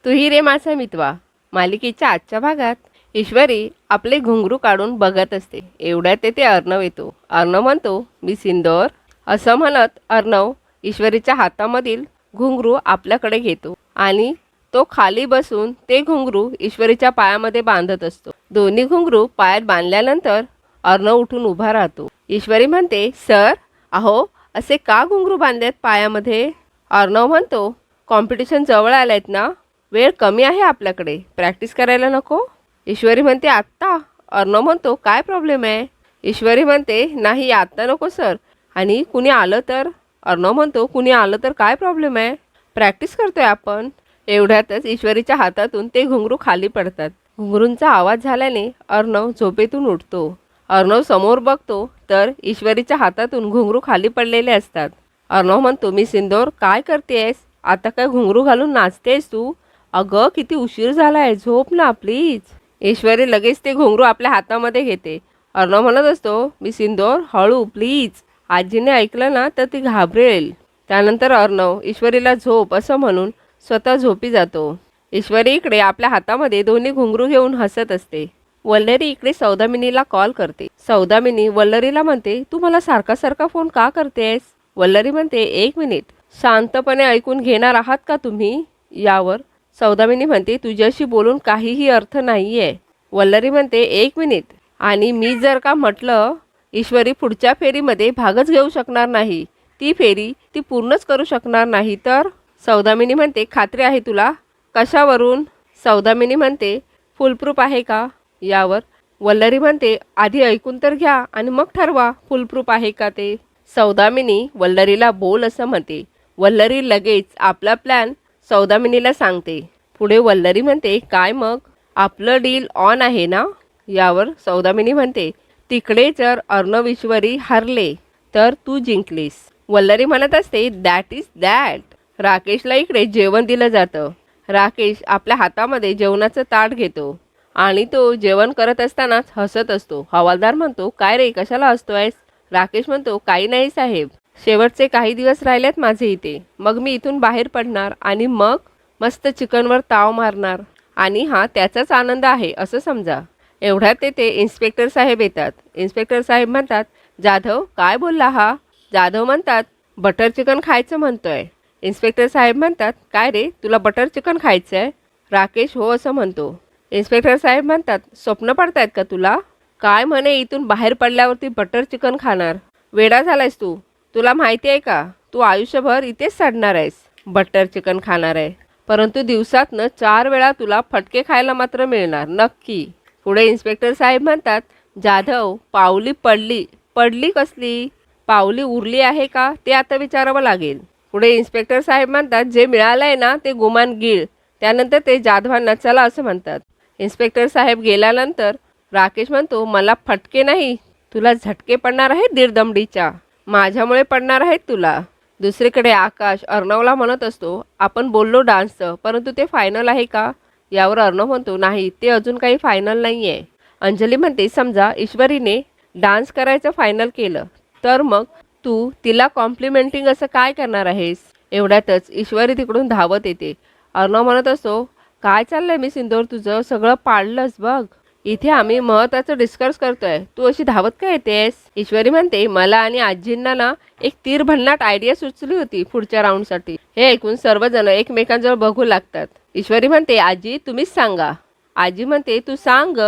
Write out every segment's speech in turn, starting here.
तुही रे माझा मितवा मालिकेच्या आजच्या भागात ईश्वरी आपले घुंगरू काढून बघत असते. एवढ्यात तेथे अर्णव येतो. अर्णव म्हणतो, मी सिंदूर. असं म्हणत अर्णव ईश्वरीच्या हातामधील घुंगरू आपल्याकडे घेतो आणि तो खाली बसून ते घुंगरू ईश्वरीच्या पायामध्ये बांधत असतो. दोन्ही घुंगरू पायात बांधल्यानंतर अर्णव उठून उभा राहतो. ईश्वरी म्हणते, सर अहो असे का घुंगरू बांधलेत पायामध्ये? अर्णव म्हणतो, कॉम्पिटिशन जवळ आलेत ना, वेळ कमी आहे आपल्याकडे, प्रॅक्टिस करायला नको? ईश्वरी म्हणते, आत्ता? अर्णव म्हणतो, काय प्रॉब्लेम आहे? ईश्वरी म्हणते, नाही आत्ता नको सर, आणि कुणी आलं तर? अर्णव म्हणतो, कुणी आलं तर काय प्रॉब्लेम आहे? प्रॅक्टिस करतोय आपण. एवढ्यातच ईश्वरीच्या हातातून ते घुंगरू खाली पडतात. घुंगरूंचा आवाज झाल्याने अर्णव झोपेतून उठतो. अर्णव समोर बघतो तर ईश्वरीच्या हातातून घुंगरू खाली पडलेले असतात. अर्णव म्हणतो, मी सिंदूर काय करतेस? आता काय घुंगरू घालून नाचतेस तू? अगं किती उशीर झालाय, झोप ना प्लीज. ईश्वरी लगेच ते घुंगरू आपल्या हातामध्ये घेते. अर्णव म्हणत असतो, मी सिंदूर हळू प्लीज, आजीने ऐकलं ना तर ती घाबरेल. त्यानंतर अर्णव ईश्वरीला झोप असं म्हणून स्वतः झोपी जातो. ईश्वरी इकडे आपल्या हातामध्ये दोन्ही घुंगरू घेऊन हसत असते. वल्लरी इकडे सौदामिनीला कॉल करते. सौदामिनी वल्लरीला म्हणते, तू मला सारखा सारखा फोन का करतेस? वल्लरी म्हणते, एक मिनिट, शांतपणे ऐकून घेणार आहात का तुम्ही? यावर सौदामिनी म्हणते, तुझ्याशी बोलून काहीही अर्थ नाहीये. वल्लरी म्हणते, एक मिनिट, आणि मी जर का म्हटलं ईश्वरी पुढच्या फेरीमध्ये भागच घेऊ शकणार नाही, ती फेरी ती पूर्णच करू शकणार नाही तर? सौदामिनी म्हणते, खात्री आहे तुला? कशावरून? सौदामिनी म्हणते, फुलप्रूफ आहे का? यावर वल्लरी म्हणते, आधी ऐकून तर घ्या आणि मग ठरवा फुलप्रूफ आहे का ते. सौदामिनी वल्लरीला बोल असं म्हणते. वल्लरी लगेच आपला प्लॅन सौदामिनीला सांगते. पुढे वल्लरी म्हणते, काय मग, आपलं डील ऑन आहे ना? यावर सौदामिनी म्हणते, तिकडे जर अर्णव ईश्वरी हरले तर तू जिंकलीस. वल्लरी म्हणत असते, दॅट इज दॅट. राकेशला इकडे जेवण दिलं जातं. राकेश आपल्या हातामध्ये जेवणाचं ताट घेतो आणि तो जेवण करत असतानाच हसत असतो. हवालदार म्हणतो, काय रे कशाला हसतोयस? राकेश म्हणतो, काही नाही साहेब, शेवटचे काही दिवस राहिलेत माझे इथे, मग मी इथून बाहेर पडणार आणि मग मस्त चिकनवर ताव मारणार, आणि हा त्याचाच आनंद आहे असं समजा. एवढ्यात तेथे इन्स्पेक्टर साहेब येतात. इन्स्पेक्टर साहेब म्हणतात, जाधव काय बोलला हा? जाधव म्हणतात, बटर चिकन खायचं म्हणतोय. इन्स्पेक्टर साहेब म्हणतात, काय रे तुला बटर चिकन खायचं आहे? राकेश हो असं म्हणतो. इन्स्पेक्टर साहेब म्हणतात, स्वप्न पडतायत का तुला? काय म्हणे इथून बाहेर पडल्यावरती बटर चिकन खाणार? वेडा झालायस तू? तुला माहिती आहे का, तू आयुष्यभर इथेच सडणार आहेस. बटर चिकन खाणार आहे, परंतु दिवसातनं 4 वेळा तुला फटके खायला मात्र मिळणार नक्की. पुढे इन्स्पेक्टर साहेब म्हणतात, जाधव पावली पडली, पडली कसली? पावली उरली आहे का ते आता विचारावं लागेल. पुढे इन्स्पेक्टर साहेब म्हणतात, जे मिळालं आहे ना ते गुमान गिळ. त्यानंतर ते जाधवांना चला असं म्हणतात. इन्स्पेक्टर साहेब गेल्यानंतर राकेश म्हणतो, मला फटके नाही, तुला झटके पडणार आहेत दीडदमडीच्या, माझ्यामुळे पडणार आहेत तुला. दुसरीकडे आकाश अर्णवला म्हणत असतो, आपण बोललो डान्सचं, परंतु ते फायनल आहे का? यावर अर्णव म्हणतो, नाही ते अजून काही फायनल नाही आहे. अंजली म्हणते, समजा ईश्वरीने डान्स करायचं फायनल केलं तर मग तू तिला कॉम्प्लिमेंटिंग असं काय करणार आहेस? एवढ्यातच ईश्वरी तिकडून धावत येते. अर्णव म्हणत असतो, काय चाललंय मी सिंदूर, तुझं सगळं पाडलंस बघ, इथे आम्ही महत्त्वाचं डिस्कस करतोय, तू अशी धावत काय येतेस? ईश्वरी म्हणते, मला आणि आजींना ना एक तीर भन्नाट आयडिया सुचली होती पुढच्या राऊंडसाठी. हे ऐकून सर्वजण एकमेकांजवळ बघू लागतात. ईश्वरी म्हणते, आजी तुम्हीच सांगा. आजी म्हणते, तू सांग.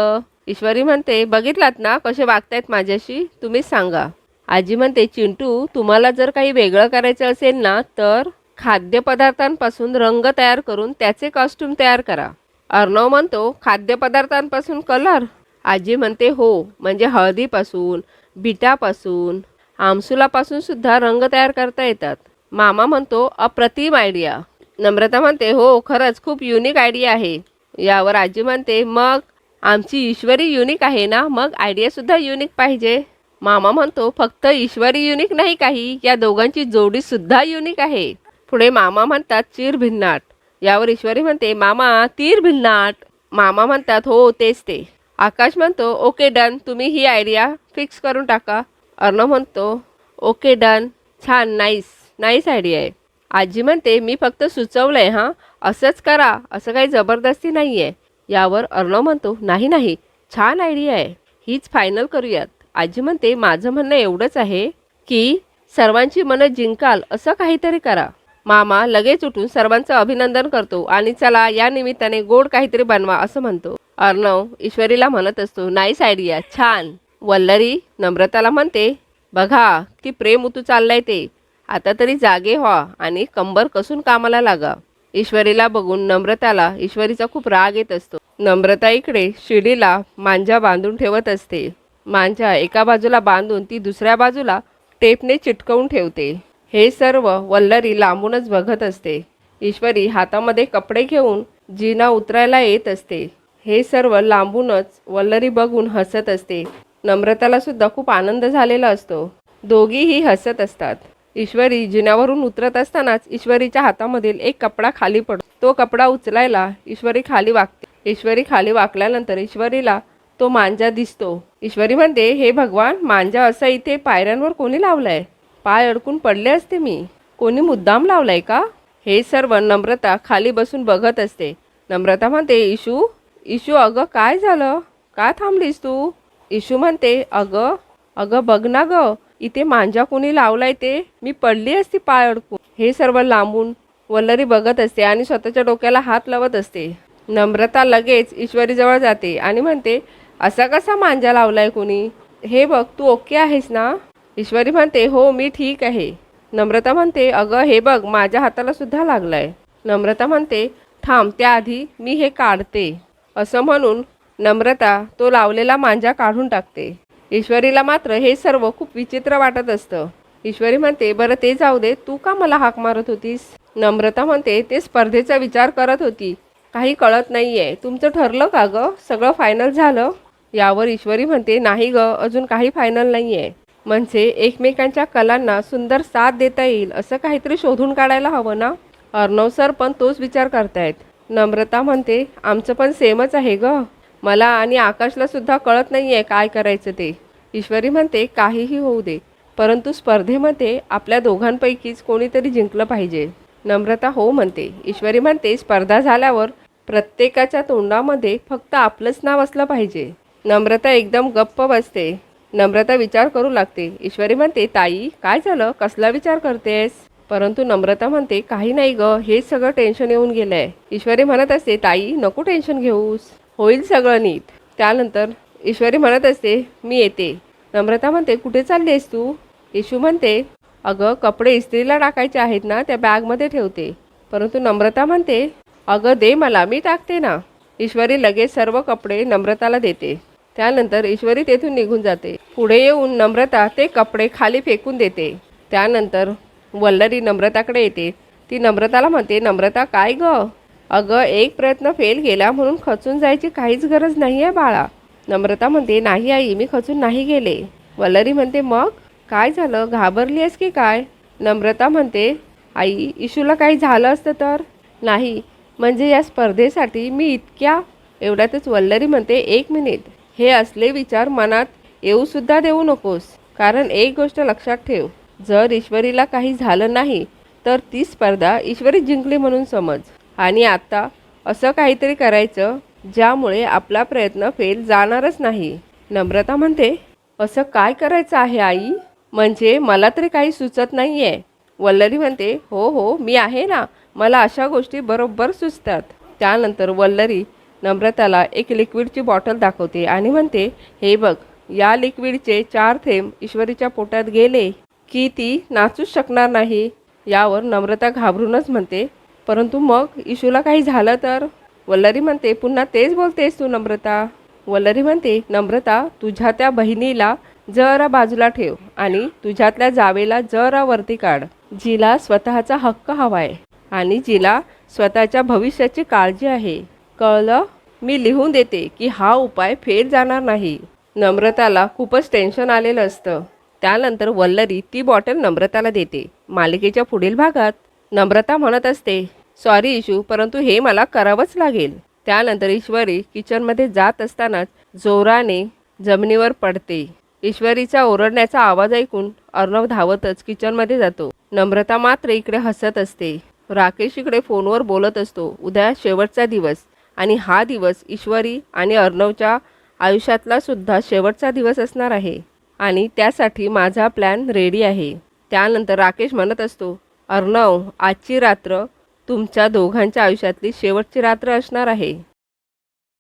ईश्वरी म्हणते, बघितलात ना कसे वागतायत माझ्याशी, तुम्हीच सांगा. आजी म्हणते, चिंटू तुम्हाला जर काही वेगळं करायचं असेल ना तर खाद्यपदार्थांपासून रंग तयार करून त्याचे कॉस्ट्यूम तयार करा. अर्णव म्हणतो, खाद्यपदार्थांपासून कलर? आजी म्हणते, हो, म्हणजे हळदीपासून, बिटापासून, आमसुलापासून सुद्धा रंग तयार करता येतात. मामा म्हणतो, अप्रतिम आयडिया. नम्रता म्हणते, हो खरंच खूप युनिक आयडिया आहे. यावर आजी म्हणते, मग आमची ईश्वरी युनिक आहे ना, मग आयडियासुद्धा युनिक पाहिजे. मामा म्हणतो, फक्त ईश्वरी युनिक नाही, काही या दोघांची जोडीसुद्धा युनिक आहे. पुढे मामा म्हणतात, चीर भिन्नाट. यावर ईश्वरी म्हणते, मामा तीर भिन्नाट. मामा म्हणतात, हो तेच ते. आकाश म्हणतो, ओके डन, तुम्ही ही आयडिया फिक्स करून टाका. अर्णव म्हणतो, ओके डन, छान, नाईस नाईस आयडिया आहे. आजी म्हणते, मी फक्त सुचवलंय हां, असंच करा, असं काही जबरदस्ती नाही आहे. यावर अर्णव म्हणतो, नाही नाही, छान आयडिया आहे, हीच फायनल करूयात. आजी म्हणते, माझं म्हणणं एवढंच आहे की सर्वांची मनं जिंकाल असं काहीतरी करा. मामा लगेच उठून सर्वांचं अभिनंदन करतो आणि चला या निमित्ताने गोड काहीतरी बनवा असं म्हणतो. अर्णव ईश्वरीला म्हणत असतो, नाईस आयडिया, छान. वल्लरी नम्रताला म्हणते, बघा ती प्रेम उतू चाललाय ते, आता तरी जागे व्हा आणि कंबर कसून कामाला लागा. ईश्वरीला बघून नम्रताला ईश्वरीचा खूप राग येत असतो. नम्रता इकडे शिडीला मांजा बांधून ठेवत असते. मांजा एका बाजूला बांधून ती दुसऱ्या बाजूला टेपने चिटकवून ठेवते. हे सर्व वल्लरी लांबूनच बघत असते. ईश्वरी हातामध्ये कपडे घेऊन जिना उतरायला येत असते. हे सर्व लांबूनच वल्लरी बघून हसत असते. नम्रताला सुद्धा खूप आनंद झालेला असतो. दोघीही हसत असतात. ईश्वरी जिन्यावरून उतरत असतानाच ईश्वरीच्या हातामधील एक कपडा खाली पडतो. तो कपडा उचलायला ईश्वरी खाली वाकते. ईश्वरी खाली वाकल्यानंतर ईश्वरीला तो मांजा दिसतो. ईश्वरी म्हणते, हे भगवान, मांजा असा इथे पायऱ्यांवर कोणी लावलाय? पाय अडकून पडले असते मी. कोणी मुद्दाम लावलाय का? हे सर्व नम्रता खाली बसून बघत असते. नम्रता म्हणते, इशू इशू, अगं काय झालं? का थांबलीस तू? इशू म्हणते, अगं अगं बघ ना गं, इथे मांजा कोणी लावलाय ते, मी पडली असती पाय अडकून. हे सर्व लांबून वल्लरी बघत असते आणि स्वतःच्या डोक्याला हात लावत असते. नम्रता लगेच ईश्वरीजवळ जाते आणि म्हणते, असा कसा मांजा लावलाय कोणी? हे बघ, तू ओके आहेस ना? ईश्वरी म्हणते, हो मी ठीक आहे. नम्रता म्हणते, अगं हे बघ, माझ्या हाताला सुद्धा लागलाय. नम्रता म्हणते, थांब, त्याआधी मी हे काढते. असं म्हणून नम्रता तो लावलेला मांजा काढून टाकते. ईश्वरीला मात्र हे सर्व खूप विचित्र वाटत असतं. ईश्वरी म्हणते, बरं ते जाऊ दे, तू का मला हाक मारत होतीस? नम्रता म्हणते, ते स्पर्धेचा विचार करत होती. काही कळत नाहीये, तुमचं ठरलं का गं? सगळं फायनल झालं? यावर ईश्वरी म्हणते, नाही गं, अजून काही फायनल नाही आहे. म्हणजे एकमेकांच्या कलांना सुंदर साथ देता येईल असं काहीतरी शोधून काढायला हवं ना? अर्णव सर पण तोच विचार करतायत. नम्रता म्हणते, आमचं पण सेमच आहे गं, मला आणि आकाशला सुद्धा कळत नाही आहे काय करायचं ते. ईश्वरी म्हणते, काहीही होऊ दे, परंतु स्पर्धेमध्ये आपल्या दोघांपैकीच कोणीतरी जिंकलं पाहिजे. नम्रता हो म्हणते. ईश्वरी म्हणते, स्पर्धा झाल्यावर प्रत्येकाच्या तोंडामध्ये फक्त आपलंच नाव असलं पाहिजे. नम्रता एकदम गप्प बसते. नम्रता विचार करू लागते. ईश्वरी म्हणते, ताई काय झालं, कसला विचार करतेस? परंतु नम्रता म्हणते, काही नाही ग, हेच सगळं टेन्शन येऊन गेलंय. ईश्वरी म्हणत असते, ताई नको टेन्शन घेऊस, होईल सगळं नीट. त्यानंतर ईश्वरी म्हणत असते, मी येते. नम्रता म्हणते, कुठे चाललीस तू? इशू म्हणते, अगं कपडे इस्त्रीला टाकायचे आहेत ना, त्या बॅगमध्ये ठेवते. परंतु नम्रता म्हणते, अगं दे मला, मी टाकते ना. ईश्वरी लगेच सर्व कपडे नम्रताला देते. त्यानंतर ईश्वरी तेथून निघून जाते. पुढे येऊन नम्रता ते कपडे खाली फेकून देते. त्यानंतर वल्लरी नम्रताकडे येते. ती नम्रताला म्हणते, नम्रता काय गं? अगं एक प्रयत्न फेल गेला म्हणून खचून जायची काहीच गरज नाही आहे बाळा. नम्रता म्हणते, नाही आई, मी खचून नाही गेले. वल्लरी म्हणते, मग काय झालं, घाबरली आहेस की काय? नम्रता म्हणते, आई इशूला काही झालं असतं तर? नाही म्हणजे या स्पर्धेसाठी मी इतक्या. एवढ्यातच वल्लरी म्हणते, एक मिनिट, हे असले विचार मनात येऊसुद्धा देऊ नकोस. कारण एक गोष्ट लक्षात ठेव, जर ईश्वरीला काही झालं नाही तर ती स्पर्धा ईश्वरी जिंकली म्हणून समज. आणि आता असं काहीतरी करायचं ज्यामुळे आपला प्रयत्न फेल जाणारच नाही. नम्रता म्हणते, असं काय करायचं आहे आई? म्हणजे मला तरी काही सुचत नाही आहे. वल्लरी म्हणते, हो हो मी आहे ना, मला अशा गोष्टी बरोबर सुचतात. त्यानंतर वल्लरी नम्रताला एक लिक्विडची बॉटल दाखवते आणि म्हणते, हे बघ, या लिक्विडचे 4 थेंब ईश्वरीच्या पोटात गेले की ती नाचूच शकणार नाही. यावर नम्रता घाबरूनच म्हणते, परंतु मग इशूला काही झालं तर? वल्लरी म्हणते, पुन्हा तेच बोलतेस तू नम्रता. वल्लरी म्हणते, नम्रता तुझ्या त्या बहिणीला जरा बाजूला ठेव आणि तुझ्यातल्या जावेला जरा वरती काढ, जिला स्वतःचा हक्क हवाय आणि जिला स्वतःच्या भविष्याची काळजी आहे. कळलं? मी लिहून देते की हा उपाय फेल जाणार नाही. नम्रताला खूपच टेन्शन आलेलं असतं. त्यानंतर वल्लरी ती बॉटल नम्रताला देते. मालिकेच्या पुढील भागात नम्रता म्हणत असते, सॉरी इशू, परंतु हे मला करावंच लागेल. त्यानंतर ईश्वरी किचनमध्ये जात असतानाच जोराने जमिनीवर पडते. ईश्वरीचा ओरडण्याचा आवाज ऐकून अर्णव धावतच किचनमध्ये जातो. नम्रता मात्र इकडे हसत असते राकेश इकडे फोनवर बोलत असतो. उद्या शेवटचा दिवस आणि हा दिवस ईश्वरी आणि अर्णवच्या आयुष्यातला सुद्धा शेवटचा दिवस असणार आहे आणि त्यासाठी माझा प्लॅन रेडी आहे. त्यानंतर राकेश म्हणत असतो, अर्णव, आजची रात्र तुमच्या दोघांच्या आयुष्यातली शेवटची रात्र असणार आहे.